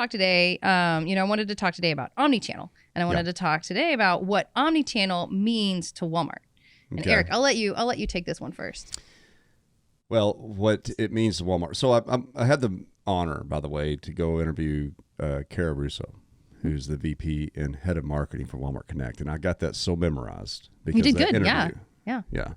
talk today. I wanted to talk today about omnichannel, and I wanted to talk today about what omnichannel means to Walmart. And Eric, I'll let you take this one first. Well, what it means to Walmart. So I had the honor, by the way, to go interview Cara Russo, who's the VP and head of marketing for Walmart Connect, and I got that so memorized because you did of that good. interview. Yeah.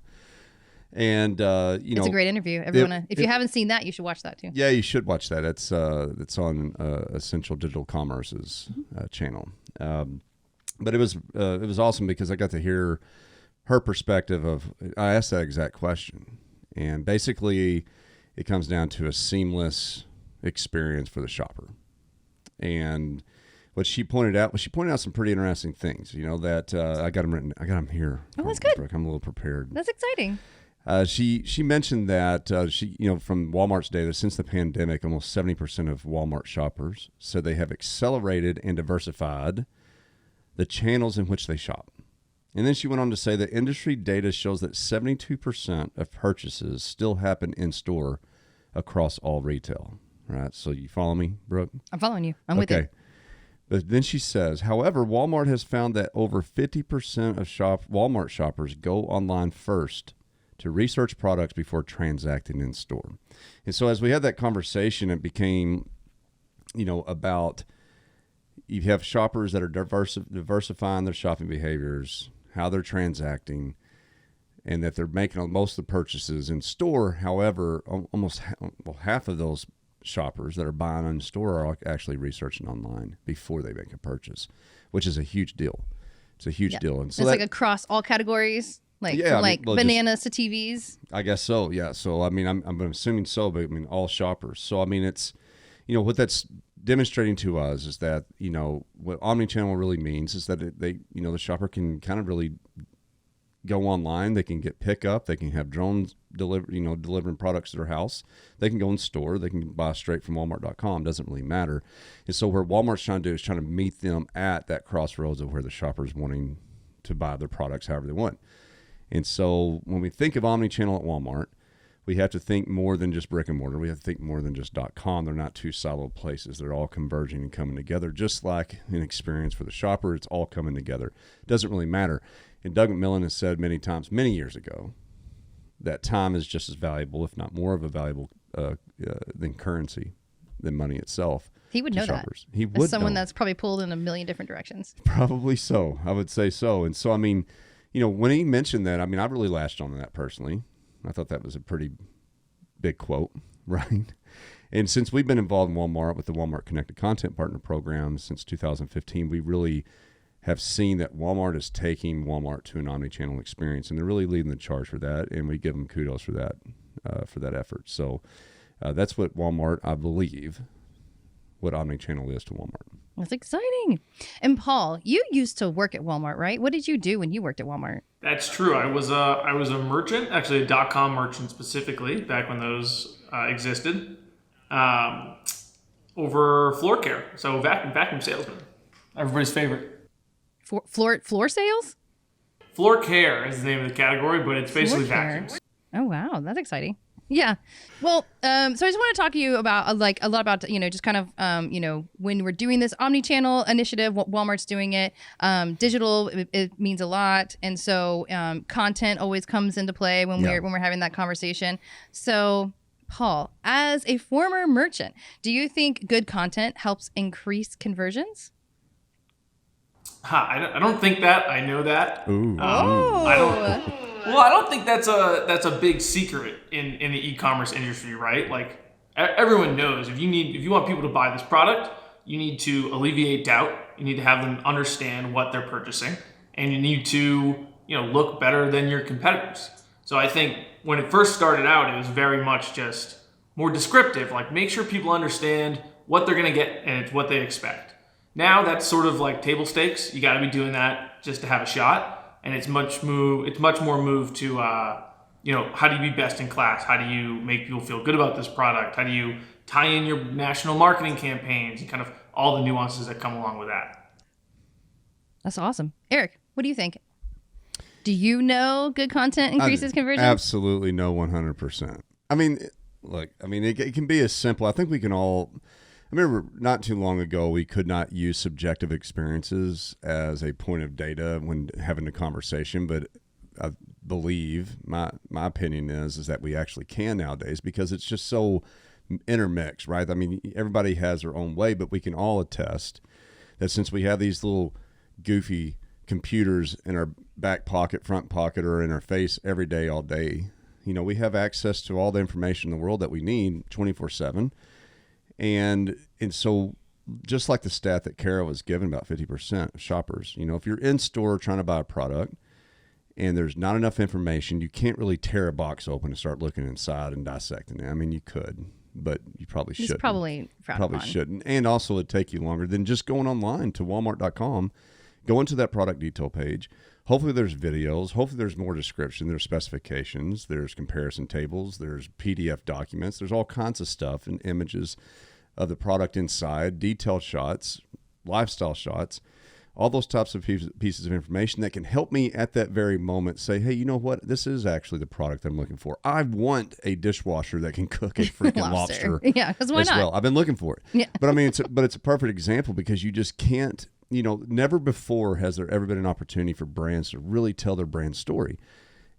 And it's a great interview. Everyone, if you haven't seen that, you should watch that too. Yeah, you should watch that. It's on Essential Digital Commerce's channel. But it was awesome because I got to hear her perspective of. I asked that exact question, and basically, it comes down to a seamless experience for the shopper. And what she pointed out some pretty interesting things. That I got them written. I got them here. Oh, that's good. I'm a little prepared. That's exciting. She mentioned that from Walmart's data, since the pandemic, almost 70% of Walmart shoppers said they have accelerated and diversified the channels in which they shop. And then she went on to say that industry data shows that 72% of purchases still happen in store across all retail. Right? So you follow me, Brooke? I'm following you. I'm with you. But then she says, however, Walmart has found that over 50% of Walmart shoppers go online first to research products before transacting in store. And so as we had that conversation, it became, about you have shoppers that are diversifying their shopping behaviors, how they're transacting, and that they're making most of the purchases in store. However, almost half of those shoppers that are buying in store are actually researching online before they make a purchase, which is a huge deal. It's a huge deal. And so it's like across all categories. Bananas to TVs? I guess so, yeah. So, I'm assuming so, but all shoppers. So, it's, what that's demonstrating to us is that, what omnichannel really means is that the shopper can kind of really go online. They can get pickup. They can have drones delivering products to their house. They can go in store. They can buy straight from Walmart.com. Doesn't really matter. And so what Walmart's trying to do is trying to meet them at that crossroads of where the shopper's wanting to buy their products however they want. And so when we think of omnichannel at Walmart, we have to think more than just brick and mortar. We have to think more than just .com. They're not two siloed places. They're all converging and coming together. Just like an experience for the shopper, it's all coming together. It doesn't really matter. And Doug McMillon has said many times, many years ago, that time is just as valuable, if not more of a valuable than currency, than money itself. He would know shoppers. That. He would As someone that's probably pulled in a million different directions. Probably so. I would say so. And so, when he mentioned that, I really latched on to that personally. I thought that was a pretty big quote, right? And since we've been involved in Walmart with the Walmart Connected Content Partner Program since 2015, we really have seen that Walmart is taking Walmart to an omnichannel experience, and they're really leading the charge for that, and we give them kudos for that effort. So that's what Walmart, I believe, what omnichannel is to Walmart. That's exciting. And Paul, you used to work at Walmart, right? What did you do when you worked at Walmart? That's true. I was a merchant, actually a .com merchant specifically, back when those existed, over floor care. So vacuum salesman, everybody's favorite. Floor sales? Floor care is the name of the category, but it's basically vacuums. Oh wow, that's exciting. Yeah. Well, so I just want to talk to you about a lot about, just kind of, when we're doing this omnichannel initiative, what Walmart's doing it, digital, it means a lot. And so content always comes into play when we're having that conversation. So Paul, as a former merchant, do you think good content helps increase conversions? I don't think that. I know that. I don't think that's a big secret in the e-commerce industry, right? Like everyone knows if you want people to buy this product, you need to alleviate doubt. You need to have them understand what they're purchasing, and you need to look better than your competitors. So I think when it first started out, it was very much just more descriptive, like make sure people understand what they're going to get and it's what they expect. Now that's sort of like table stakes. You got to be doing that just to have a shot, and it's much more moved to how do you be best in class? How do you make people feel good about this product? How do you tie in your national marketing campaigns and kind of all the nuances that come along with that? That's awesome. Eric, what do you think? Do you know good content increases conversion? Absolutely know 100%. It can be as simple. I think we can all, I remember not too long ago, we could not use subjective experiences as a point of data when having a conversation, but I believe my opinion is that we actually can nowadays, because it's just so intermixed, right? I mean, everybody has their own way, but we can all attest that since we have these little goofy computers in our back pocket, front pocket, or in our face every day, all day, we have access to all the information in the world that we need 24/7. And so just like the stat that Kara was given, about 50% of shoppers, if you're in store trying to buy a product and there's not enough information, you can't really tear a box open and start looking inside and dissecting it. I mean, you could, but you probably shouldn't. It's probably frowned upon. Shouldn't. And also it'd take you longer than just going online to walmart.com, go into that product detail page. Hopefully there's videos. Hopefully there's more description. There's specifications. There's comparison tables. There's PDF documents. There's all kinds of stuff and images of the product inside, detailed shots, lifestyle shots, all those types of pieces of information that can help me at that very moment say, hey, you know what? This is actually the product I'm looking for. I want a dishwasher that can cook a freaking lobster. Yeah, because why not? Well, I've been looking for it. Yeah. But I mean, it's a perfect example, because you just can't, never before has there ever been an opportunity for brands to really tell their brand story.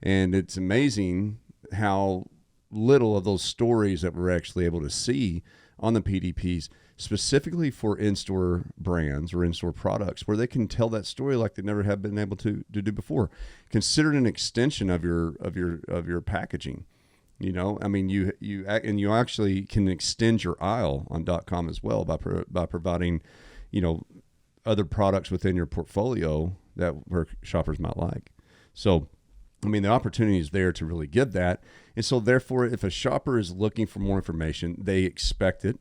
And it's amazing how little of those stories that we're actually able to see on the PDPs, specifically for in-store brands or in-store products, where they can tell that story like they never have been able to do before. Considered an extension of your packaging. I mean, you actually can extend your aisle on .com as well by providing, other products within your portfolio where shoppers might like. So, I mean, the opportunity is there to really give that. And so therefore, if a shopper is looking for more information, they expect it.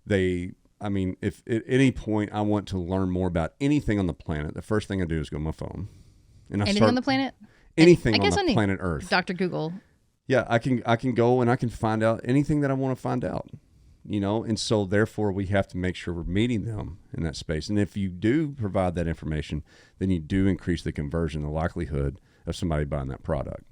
If at any point I want to learn more about anything on the planet, the first thing I do is go to my phone. And anything on the planet? Anything on the planet Earth. Dr. Google. Yeah, I can go and I can find out anything that I want to find out. And so therefore we have to make sure we're meeting them in that space. And if you do provide that information, then you do increase the conversion, the likelihood of somebody buying that product.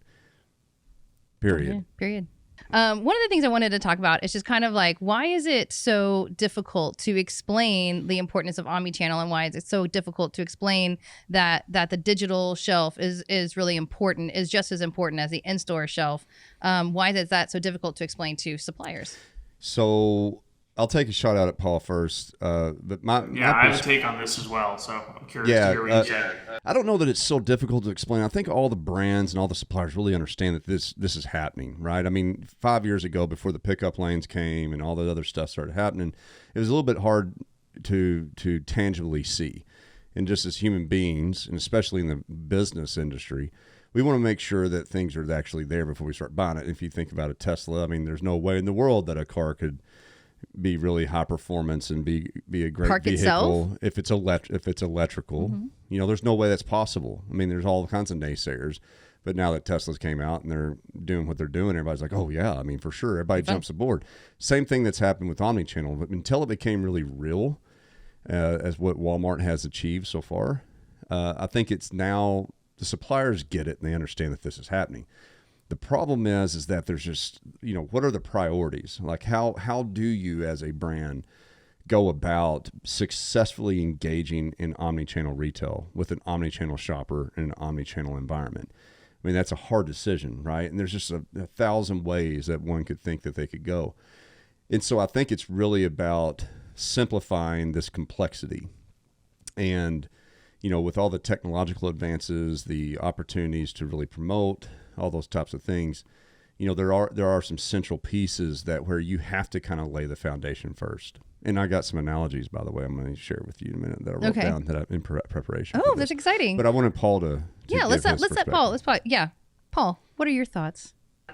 Period. Okay, period. One of the things I wanted to talk about is just kind of like, why is it so difficult to explain the importance of omnichannel, and why is it so difficult to explain that the digital shelf is really important, is just as important as the in-store shelf? Why is that so difficult to explain to suppliers? So I'll take a shot out at Paul first. But I have a take on this as well, so I'm curious to hear what you say. I don't know that it's so difficult to explain. I think all the brands and all the suppliers really understand that this is happening, right? I mean, 5 years ago, before the pickup lanes came and all that other stuff started happening, it was a little bit hard to tangibly see. And just as human beings, and especially in the business industry, we want to make sure that things are actually there before we start buying it. If you think about a Tesla, I mean, there's no way in the world that a car could be really high performance and be a great Park vehicle itself? if it's electrical. Mm-hmm. There's no way that's possible. I mean, there's all kinds of naysayers, but now that Tesla's came out and they're doing what they're doing, everybody's like, oh yeah, I mean, for sure, everybody jumps aboard. Same thing that's happened with omnichannel, but until it became really real, as what Walmart has achieved so far, I think it's now the suppliers get it and they understand that this is happening. The problem is that there's just, what are the priorities? Like how do you as a brand go about successfully engaging in omnichannel retail with an omnichannel shopper in an omnichannel environment? I mean, that's a hard decision, right? And there's just a thousand ways that one could think that they could go. And so I think it's really about simplifying this complexity. And, with all the technological advances, the opportunities to really promote all those types of things, there are some central pieces where you have to kind of lay the foundation first. And I got some analogies, by the way, I'm going to share with you in a minute that I wrote down that in preparation. Oh, that's exciting. But I wanted Paul to let's let Paul. Paul, what are your thoughts?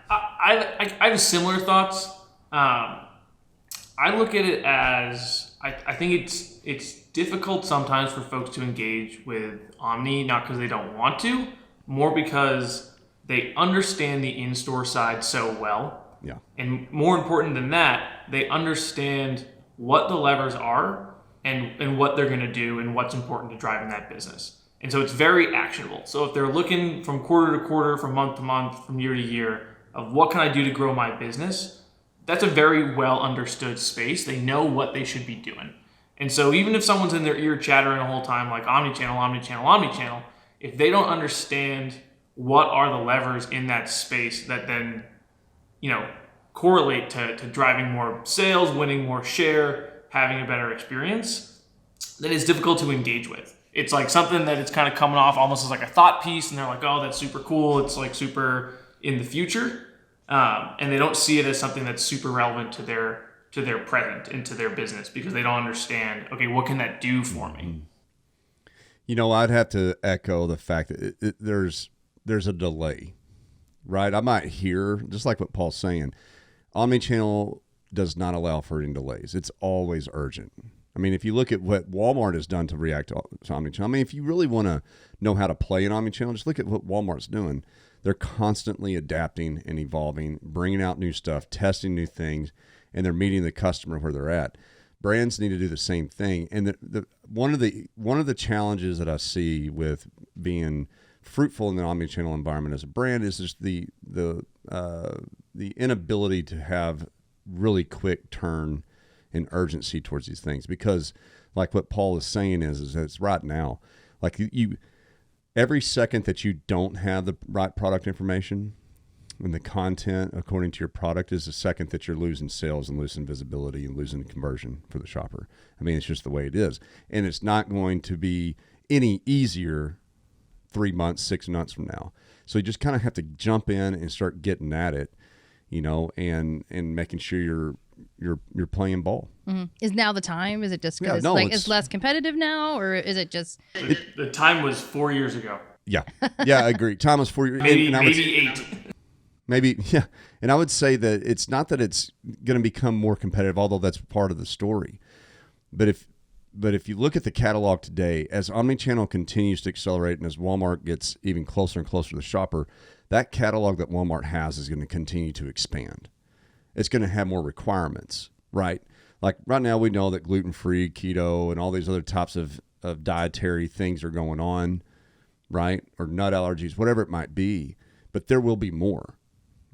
I have similar thoughts. I look at it as I think it's difficult sometimes for folks to engage with Omni, not because they don't want to, more because they understand the in-store side so well. Yeah. And more important than that, they understand what the levers are and what they're going to do and what's important to driving that business. And so it's very actionable. So if they're looking from quarter to quarter, from month to month, from year to year, of what can I do to grow my business, that's a very well understood space. They know what they should be doing. And so even if someone's in their ear chattering the whole time, like omnichannel, omnichannel, omnichannel, if they don't understand what are the levers in that space that then, correlate to driving more sales, winning more share, having a better experience, then it's difficult to engage with. It's like something that it's kind of coming off almost as like a thought piece, and they're like, oh, that's super cool. It's like super in the future. And they don't see it as something that's super relevant to their present and to their business, because they don't understand, okay, what can that do for me? I'd have to echo the fact that there's a delay, right? I might hear, just like what Paul's saying, omnichannel does not allow for any delays. It's always urgent. I mean, if you look at what Walmart has done to react to omnichannel, I mean, if you really want to know how to play an omnichannel, just look at what Walmart's doing. They're constantly adapting and evolving, bringing out new stuff, testing new things, and they're meeting the customer where they're at. Brands need to do the same thing. And one of the challenges that I see with being fruitful in the omnichannel environment as a brand is just the inability to have really quick turn and urgency towards these things, because like what Paul is saying is that it's right now, like you every second that you don't have the right product information and the content according to your product is a second that you're losing sales and losing visibility and losing conversion for the shopper. I mean, it's just the way it is. And it's not going to be any easier 3 months, 6 months from now. So you just kind of have to jump in and start getting at it, and making sure you're playing ball. Mm-hmm. Is now the time? Is it just because it's less competitive now, or is it just the time was 4 years ago? Yeah, I agree. Time was 4 years. Maybe 8. Maybe, yeah. And I would say that it's not that it's going to become more competitive, although that's part of the story. But if you look at the catalog today, as omnichannel continues to accelerate and as Walmart gets even closer and closer to the shopper, that catalog that Walmart has is going to continue to expand. It's going to have more requirements, right? Like right now we know that gluten-free, keto, and all these other types of dietary things are going on, right? Or nut allergies, whatever it might be. But there will be more.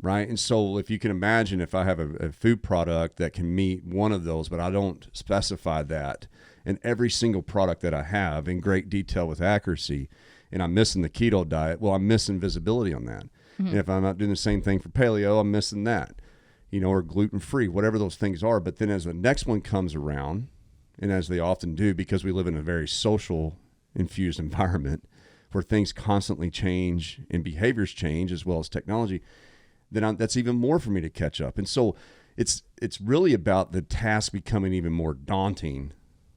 Right. And so if you can imagine, if I have a food product that can meet one of those, but I don't specify that in every single product that I have in great detail with accuracy, and I'm missing the keto diet, well, I'm missing visibility on that. Mm-hmm. And if I'm not doing the same thing for paleo, I'm missing that, or gluten-free, whatever those things are. But then as the next one comes around, and as they often do, because we live in a very social infused environment where things constantly change and behaviors change as well as technology, then that's even more for me to catch up. And so it's really about the task becoming even more daunting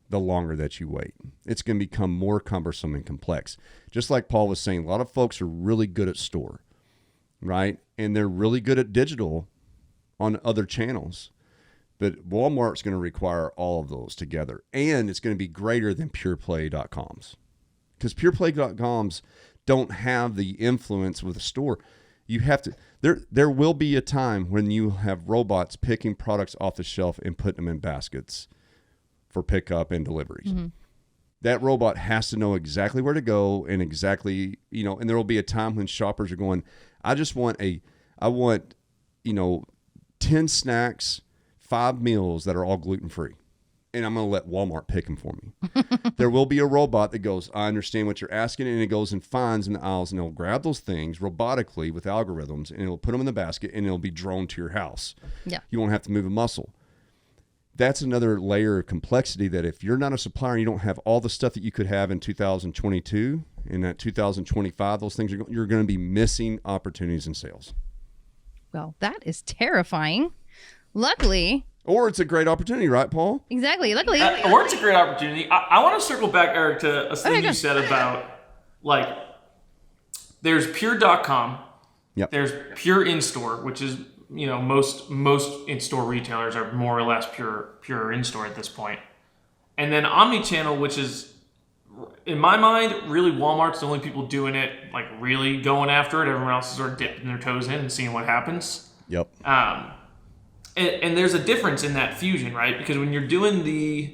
the longer that you wait. It's going to become more cumbersome and complex. Just like Paul was saying, a lot of folks are really good at store, right? And they're really good at digital on other channels. But Walmart's going to require all of those together. And it's going to be greater than pureplay.coms. Because pureplay.coms don't have the influence with a store. You have to. There will be a time when you have robots picking products off the shelf and putting them in baskets for pickup and deliveries. Mm-hmm. That robot has to know exactly where to go and exactly, and there will be a time when shoppers are going, I want 10 snacks, 5 meals that are all gluten-free. And I'm going to let Walmart pick them for me. There will be a robot that goes, I understand what you're asking, and it goes and finds in the aisles, and it'll grab those things robotically with algorithms, and it'll put them in the basket, and it'll be drone to your house. Yeah. You won't have to move a muscle. That's another layer of complexity that if you're not a supplier and you don't have all the stuff that you could have in 2022, and at 2025, those things you're going to be missing opportunities in sales. Well, that is terrifying. Luckily... Or it's a great opportunity, right, Paul? Exactly. Luckily. Or it's a great opportunity. I want to circle back, Eric, to a thing you said about, like, there's pure.com. Yep. There's pure in-store, which is, most in-store retailers are more or less pure in-store at this point. And then omnichannel, which is, in my mind, really Walmart's the only people doing it, like, really going after it. Everyone else is sort of dipping their toes in and seeing what happens. Yep. And there's a difference in that fusion, right? Because when you're doing the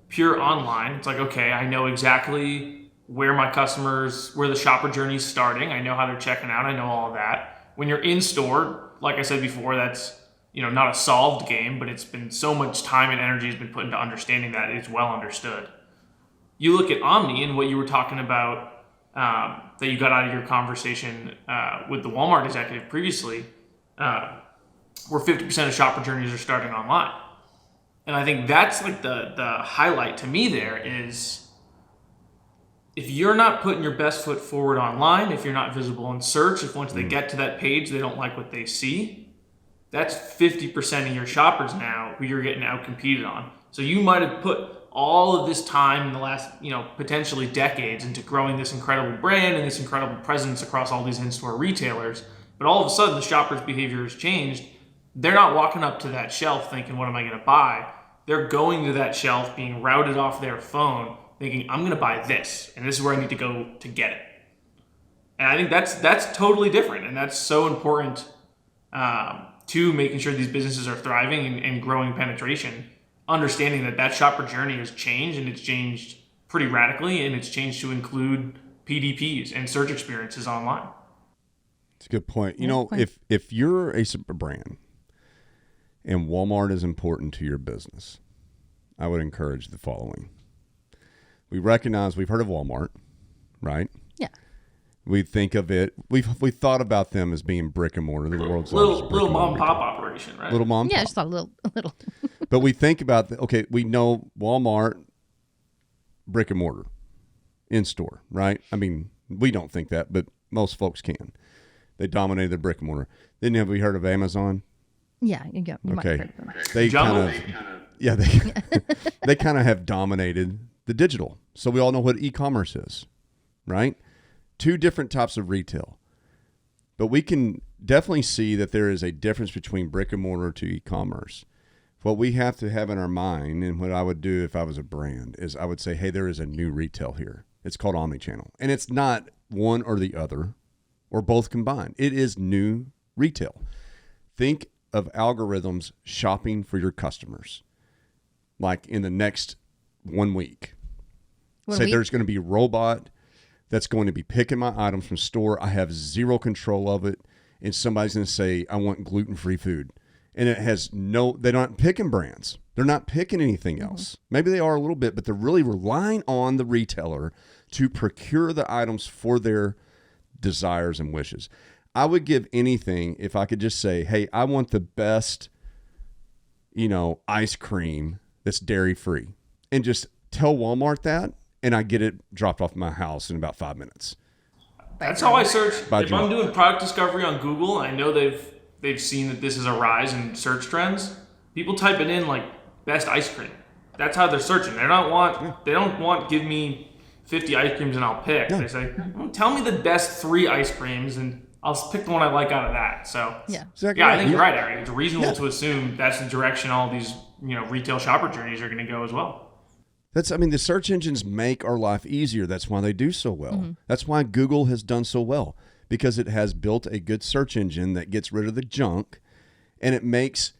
pure online, it's like, okay, I know exactly where the shopper journey is starting. I know how they're checking out. I know all of that. When you're in store, like I said before, that's, not a solved game, but it's been so much time and energy has been put into understanding that it's well understood. You look at Omni and what you were talking about that you got out of your conversation with the Walmart executive previously, where 50% of shopper journeys are starting online. And I think that's like the highlight to me there is if you're not putting your best foot forward online, if you're not visible in search, if once they get to that page, they don't like what they see, that's 50% of your shoppers now who you're getting outcompeted on. So you might have put all of this time in the last, potentially decades into growing this incredible brand and this incredible presence across all these in-store retailers. But all of a sudden the shopper's behavior has changed. They're not walking up to that shelf thinking, what am I going to buy? They're going to that shelf being routed off their phone thinking, I'm going to buy this, and this is where I need to go to get it. And I think that's totally different, and that's so important to making sure these businesses are thriving and growing penetration, understanding that shopper journey has changed, and it's changed pretty radically, and it's changed to include PDPs and search experiences online. It's a good point. If you're a brand and Walmart is important to your business, I would encourage the following. We recognize, we've heard of Walmart, right? Yeah. We think of it, we thought about them as being brick and mortar, the world's largest brick little and mom mortar and pop operation, right? Little mom and Yeah, pop. just a little. But we think about, we know Walmart, brick and mortar, in store, right? I mean, we don't think that, but most folks can. They dominated the brick and mortar. Then have we heard of Amazon? Yeah, you might have heard of them. They they kind of have dominated the digital. So we all know what e-commerce is, right? Two different types of retail. But we can definitely see that there is a difference between brick and mortar to e-commerce. What we have to have in our mind, and what I would do if I was a brand, is I would say, hey, there is a new retail here. It's called omnichannel. And it's not one or the other or both combined. It is new retail. Think of algorithms shopping for your customers, like in the next 1 week. There's going to be a robot that's going to be picking my items from store. I have zero control of it. And somebody's going to say, I want gluten-free food. And it has they're not picking brands. They're not picking anything else. Maybe they are a little bit, but they're really relying on the retailer to procure the items for their desires and wishes. I would give anything if I could just say, hey, I want the best, ice cream that's dairy-free. And just tell Walmart that, and I get it dropped off my house in about 5 minutes. That's how I search. If I'm doing product discovery on Google, and I know they've seen that this is a rise in search trends, people type it in like best ice cream. That's how they're searching. They don't want give me 50 ice creams and I'll pick. No. They say, tell me the best 3 ice creams and I'll pick the one I like out of that. So exactly I think you're right, Eric. It's reasonable to assume that's the direction all these retail shopper journeys are going to go as well. The search engines make our life easier. That's why they do so well. Mm-hmm. That's why Google has done so well, because it has built a good search engine that gets rid of the junk, and it makes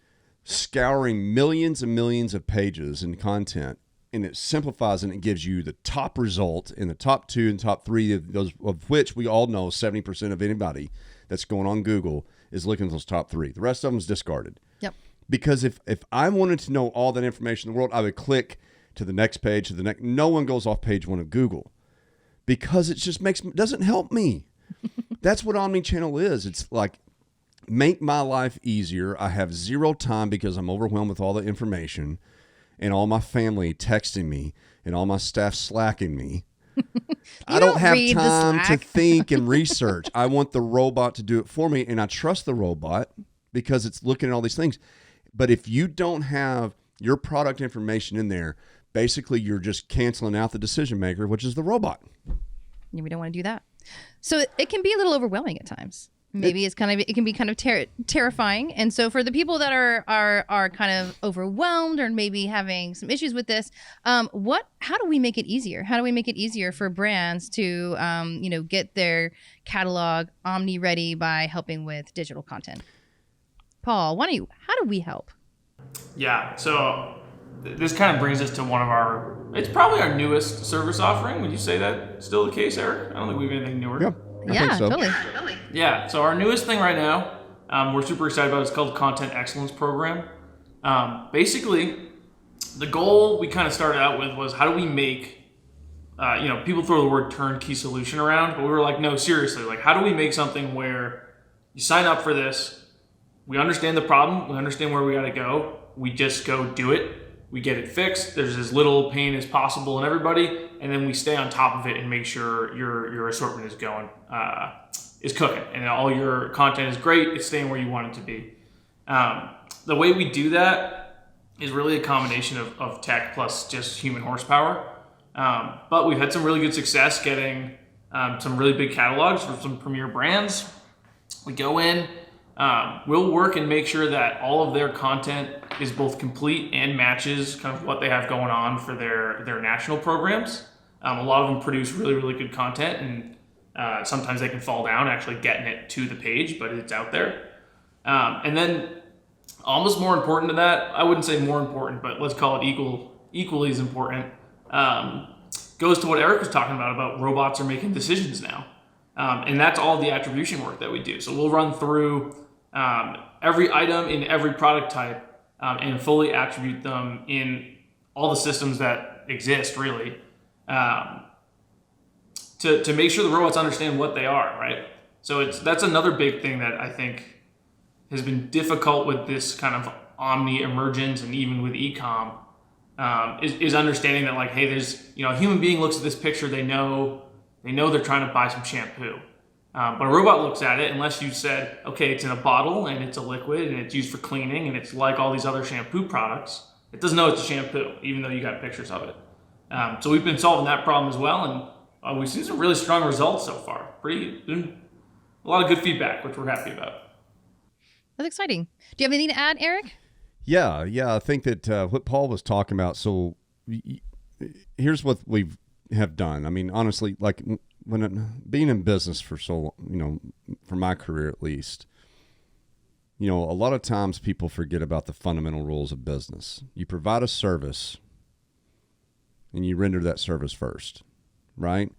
scouring millions and millions of pages and content, and it simplifies and it gives you the top result in the top 2 and top 3 of those, of which we all know 70% of anybody that's going on Google is looking at those top 3. The rest of them is discarded. Yep. Because if I wanted to know all that information in the world, I would click to the next page, to the next. No one goes off page 1 of Google because it just doesn't help me. That's what omnichannel is. It's like, make my life easier. I have zero time because I'm overwhelmed with all the information and all my family texting me and all my staff slacking me. I don't have time to think and research. I want the robot to do it for me, and I trust the robot because it's looking at all these things. But if you don't have your product information in there, basically you're just canceling out the decision maker, which is the robot. Yeah, we don't want to do that. So it can be a little overwhelming at times. Maybe it can be kind of terrifying. And so for the people that are kind of overwhelmed or maybe having some issues with this, how do we make it easier? How do we make it easier for brands to get their catalog omni ready by helping with digital content? Paul, how do we help? Yeah, so this kind of brings us to it's probably our newest service offering. Would you say that's still the case, Eric? I don't think we have anything newer. Yeah, I think so. Totally. Yeah, so our newest thing right now we're super excited about. It's called Content Excellence Program. Basically, the goal we kind of started out with was how do we make, people throw the word turnkey solution around, but we were like, no, seriously, like how do we make something where you sign up for this, we understand the problem, we understand where we got to go, we just go do it, we get it fixed, there's as little pain as possible in everybody, and then we stay on top of it and make sure your assortment is going, is cooking, and all your content is great, it's staying where you want it to be. The way we do that is really a combination of tech plus just human horsepower. But we've had some really good success getting some really big catalogs from some premier brands. We go in, we'll work and make sure that all of their content is both complete and matches kind of what they have going on for their national programs. A lot of them produce really, really good content, and sometimes they can fall down actually getting it to the page, but it's out there. And then almost more important to that, I wouldn't say more important, but let's call it equally as important, goes to what Eric was talking about robots are making decisions now. And that's all the attribution work that we do. So we'll run through every item in every product type and fully attribute them in all the systems that exist, really, to make sure the robots understand what they are, right? So that's another big thing that I think has been difficult with this kind of omni emergence, and even with e-com, is understanding that, like, hey, there's, a human being looks at this picture, they know they're trying to buy some shampoo. But a robot looks at it, unless you said, okay, it's in a bottle and it's a liquid and it's used for cleaning and it's like all these other shampoo products, it doesn't know it's a shampoo, even though you got pictures of it. So we've been solving that problem as well, and we've seen some really strong results so far. Been a lot of good feedback, which we're happy about. That's exciting. Do you have anything to add, Eric? Yeah. I think that what Paul was talking about. So here's what we have done. I mean, honestly, like being in business for so, for my career at least, a lot of times people forget about the fundamental rules of business. You provide a service and you render that service first, right?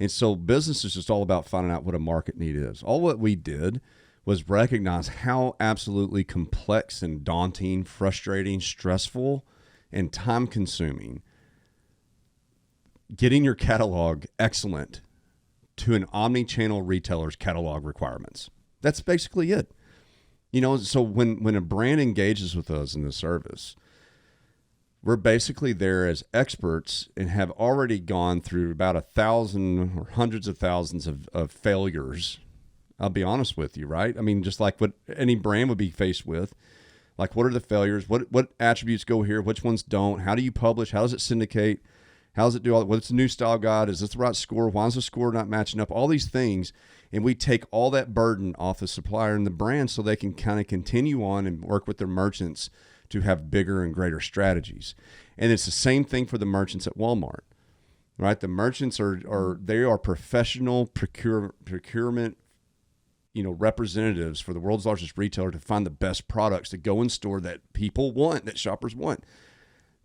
And so business is just all about finding out what a market need is. All what we did was recognize how absolutely complex and daunting, frustrating, stressful, and time-consuming getting your catalog excellent to an omni-channel retailer's catalog requirements. That's basically it. So when a brand engages with us in the service, we're basically there as experts and have already gone through about 1,000 or hundreds of thousands of failures. I'll be honest with you, right? I mean, just like what any brand would be faced with, like what are the failures? What attributes go here? Which ones don't? How do you publish? How does it syndicate? How does it do all? What's the new style guide? Is this the right score? Why is the score not matching up? All these things, and we take all that burden off the supplier and the brand so they can kind of continue on and work with their merchants to have bigger and greater strategies. And it's the same thing for the merchants at Walmart, right? The merchants are professional procurement representatives for the world's largest retailer to find the best products to go in store that people want, that shoppers want.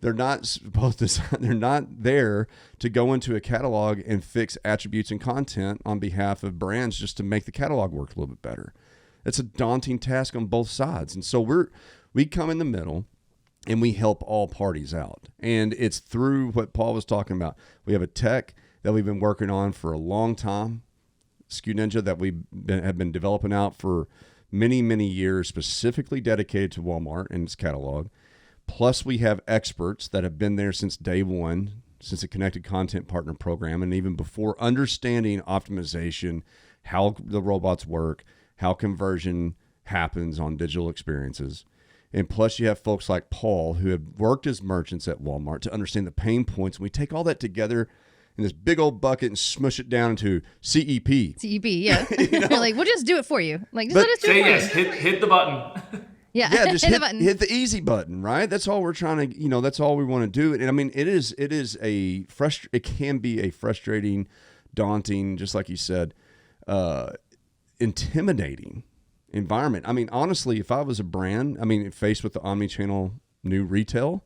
They're not they're not there to go into a catalog and fix attributes and content on behalf of brands just to make the catalog work a little bit better. It's a daunting task on both sides. And so we come in the middle and we help all parties out. And it's through what Paul was talking about. We have a tech that we've been working on for a long time, SKU Ninja, that we have been developing out for many, many years, specifically dedicated to Walmart and its catalog. Plus, we have experts that have been there since day one, since the Connected Content Partner Program, and even before, understanding optimization, how the robots work, how conversion happens on digital experiences. And plus, you have folks like Paul who have worked as merchants at Walmart to understand the pain points. And we take all that together in this big old bucket and smush it down into CEP. CEP, yeah. You're like, we'll just do it for you. Like, just let us do it for you. Hit the button. Yeah, just hit the button. Hit the easy button, right? That's all we're trying to, that's all we want to do. And I mean, it can be a frustrating, daunting, just like you said, intimidating environment. I mean, honestly, if I was a brand, faced with the omnichannel new retail,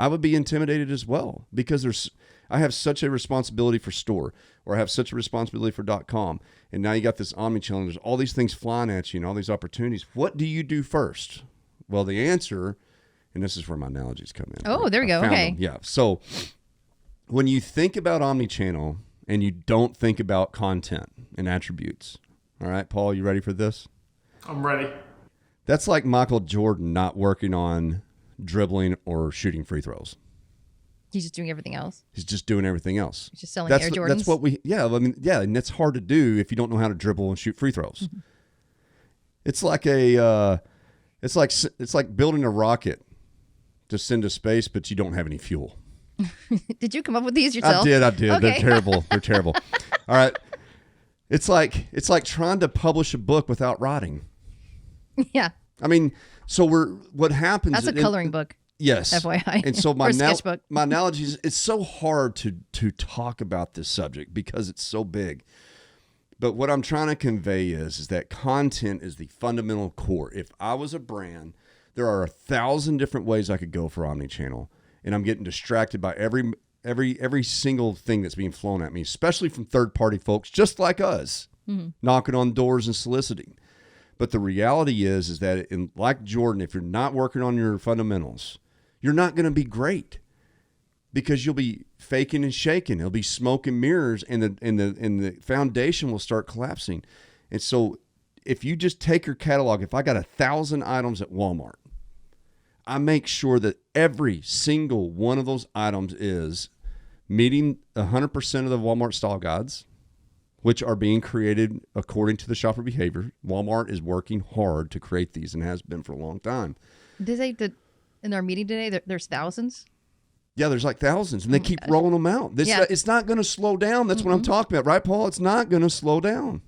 I would be intimidated as well, because I have such a responsibility for store, or I have such a responsibility for .com. And now you got this omnichannel, there's all these things flying at you and all these opportunities. What do you do first? Well, the answer, and this is where my analogies come in. Oh, there we go. Okay. Yeah. So when you think about omnichannel and you don't think about content and attributes, all right, Paul, you ready for this? I'm ready. That's like Michael Jordan not working on dribbling or shooting free throws. He's just doing everything else. He's just doing everything else. He's just selling Air Jordans. That's what and that's hard to do if you don't know how to dribble and shoot free throws. Mm-hmm. It's like building a rocket to send to space, but you don't have any fuel. Did you come up with these yourself? I did. Okay. They're terrible. They're terrible. All right. It's like trying to publish a book without writing. Yeah. I mean, so what happens? That's a coloring book. Yes. FYI. And so my analogy is, it's so hard to talk about this subject because it's so big. But what I'm trying to convey is that content is the fundamental core. If I was a brand, there are 1,000 different ways I could go for omnichannel, and I'm getting distracted by every single thing that's being flown at me, especially from third-party folks just like us, knocking on doors and soliciting. But the reality is that like Jordan, if you're not working on your fundamentals, you're not going to be great, because you'll be faking and shaking. It'll be smoke and mirrors, and the foundation will start collapsing. And so if you just take your catalog, if I got 1,000 items at Walmart, I make sure that every single one of those items is meeting 100% of the Walmart style guides, which are being created according to the shopper behavior. Walmart is working hard to create these and has been for a long time. Did they in our meeting today, there's thousands? Yeah, there's like thousands, and they keep rolling them out. It's not going to slow down. That's what I'm talking about, right, Paul? It's not going to slow down.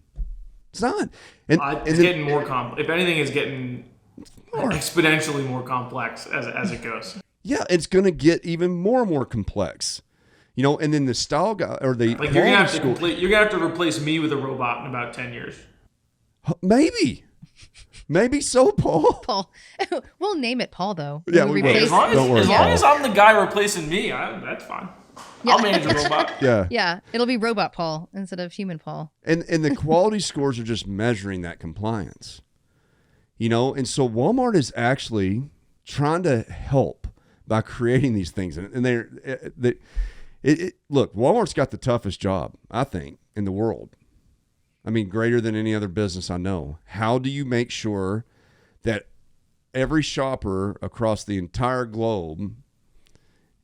It's not. It's getting more complex. If anything, it's getting exponentially more complex as it goes. Yeah, it's going to get even more and more complex. And then the style guy or the you're gonna have to replace me with a robot in about 10 years. Maybe so, Paul. Paul. We'll name it Paul, though. Yeah, we will. As long as I'm the guy replacing me, that's fine. Yeah. I'll manage a robot. Yeah. Yeah. It'll be robot Paul instead of human Paul. And the quality scores are just measuring that compliance. And so Walmart is actually trying to help by creating these things. And look, Walmart's got the toughest job, I think, in the world. I mean, greater than any other business I know. How do you make sure that every shopper across the entire globe,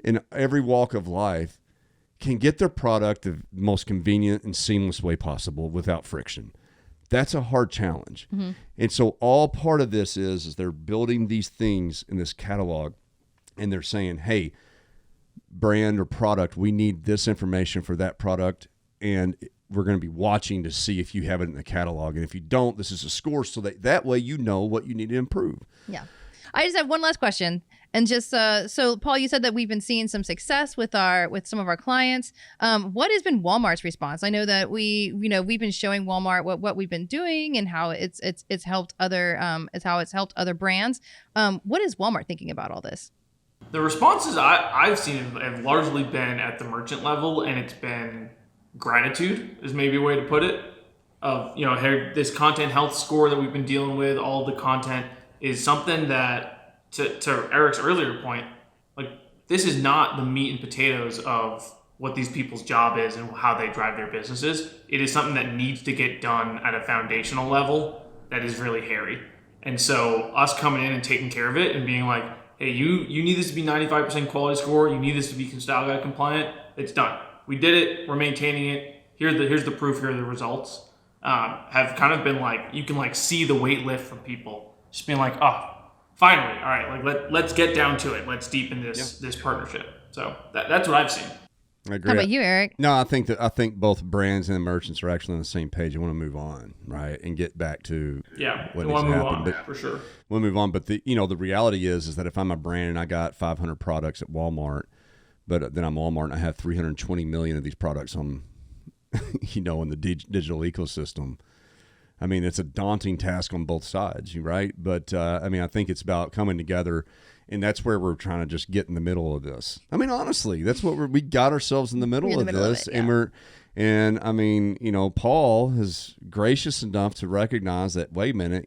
in every walk of life, can get their product the most convenient and seamless way possible without friction? That's a hard challenge. Mm-hmm. And so all part of this is they're building these things in this catalog, and they're saying, hey, brand or product, we need this information for that product, and we're going to be watching to see if you have it in the catalog. And if you don't, this is a score, so that way you know what you need to improve. Yeah. I just have one last question. And just so Paul, you said that we've been seeing some success with some of our clients. What has been Walmart's response? I know that we've been showing Walmart what we've been doing and how it's helped other brands. What is Walmart thinking about all this? The responses I've seen have largely been at the merchant level, and it's been gratitude is maybe a way to put it. Of hey, this content health score that we've been dealing with, all the content is something that, to Eric's earlier point, like this is not the meat and potatoes of what these people's job is and how they drive their businesses. It is something that needs to get done at a foundational level that is really hairy. And so us coming in and taking care of it and being like, hey, you need this to be 95% quality score. You need this to be style guide compliant. It's done. We did it. We're maintaining it. Here's the proof. Here are the results. Have kind of been like, you can see the weight lift from people. Just being like, oh, finally, all right, let's get down to it. Let's deepen this partnership. So that's what I've seen. I agree. How about you, Eric? No, I think both brands and the merchants are actually on the same page. You want to move on, right, and get back to what needs to happen. But for sure, we'll move on. But the reality is that if I'm a brand and I got 500 products at Walmart, but then I'm Walmart and I have 320 million of these products on, in the digital ecosystem, I mean, it's a daunting task on both sides, right? But I mean, I think it's about coming together, and that's where we're trying to just get in the middle of this. I mean, honestly, that's what we got ourselves in the middle of this, and I mean, you know, Paul is gracious enough to recognize that. Wait a minute,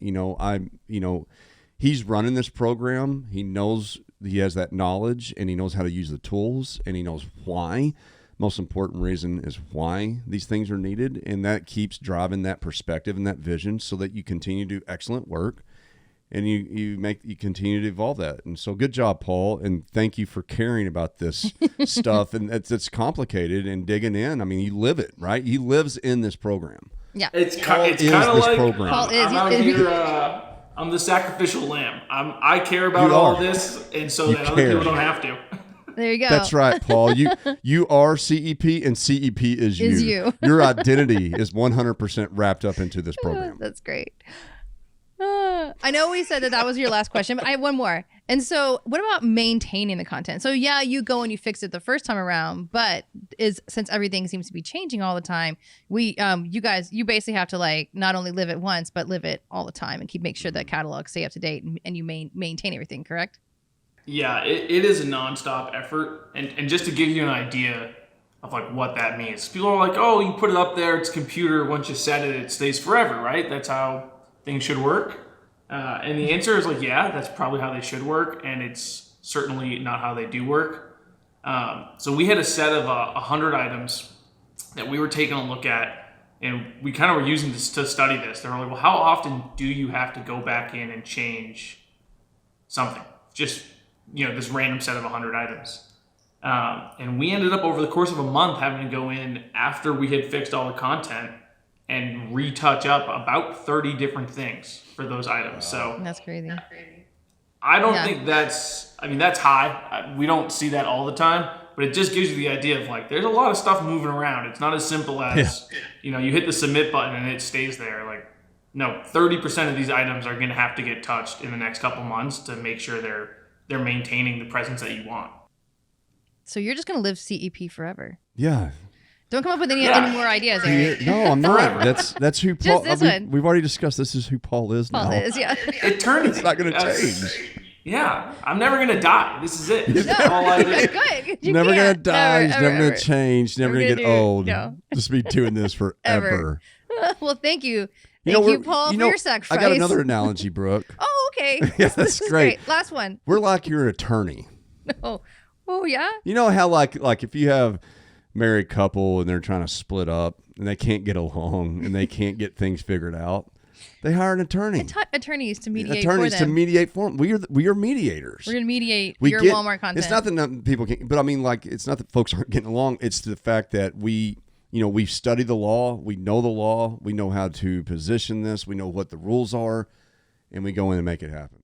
he's running this program. He knows he has that knowledge, and he knows how to use the tools, and he knows why. Most important reason is why these things are needed, and that keeps driving that perspective and that vision so that you continue to do excellent work, and you continue to evolve that. And so good job, Paul, and thank you for caring about this stuff, and it's complicated and digging in. I mean, you live it, right? He lives in this program. Yeah, it's kind of like program. Paul is. I'm out here, I'm the sacrificial lamb. I care about all this, and so that other people don't have to. There you go. That's right, Paul. You are CEP, and CEP is you. Your identity is 100% wrapped up into this program. That's great. I know we said that was your last question, but I have one more. And so what about maintaining the content? So yeah, you go and you fix it the first time around, but since everything seems to be changing all the time, you basically have to like not only live it once, but live it all the time and make sure that catalog stay up to date and you maintain everything, correct? Yeah, it is a nonstop effort. And just to give you an idea of like what that means, people are like, oh, you put it up there, it's computer. Once you set it, it stays forever, right? That's how things should work. And the answer is like, yeah, that's probably how they should work. And it's certainly not how they do work. So we had a set of 100 items that we were taking a look at, and we kind of were using this to study this. They were like, well, how often do you have to go back in and change something? Just, this random set of 100 items. And we ended up over the course of a month having to go in after we had fixed all the content and retouch up about 30 different things for those items. So that's crazy. I don't think that's high. We don't see that all the time, but it just gives you the idea of like, there's a lot of stuff moving around. It's not as simple as, you hit the submit button and it stays there. Like, no, 30% of these items are going to have to get touched in the next couple months to make sure they're maintaining the presence that you want. So you're just going to live CEP forever. Yeah. Don't come up with any more ideas, Eric. No, I'm not. That's who Paul. We've already discussed. This is who Paul is now. Paul is, yeah. Eternity. It's not going to change. Yeah, I'm never going to die. This is it. This is No, all I do. good. Never going to die. He's never going to change. Never going to get old. No. Just be doing this forever. Well, thank you. Thank you, Paul, for your sacrifice. I got another analogy, Brooke. Oh, okay. Yeah, this is great. Last one. We're like your attorney. Oh, yeah? You know how like if you have married couple and they're trying to split up and they can't get along and they can't get things figured out, they hire an attorney. Attorneys to mediate for them. To mediate for them. We are mediators. We're going to mediate Walmart content. It's not that people can't, but I mean, like, it's not that folks aren't getting along. It's the fact that we've studied the law. We know the law. We know how to position this. We know what the rules are, and we go in and make it happen.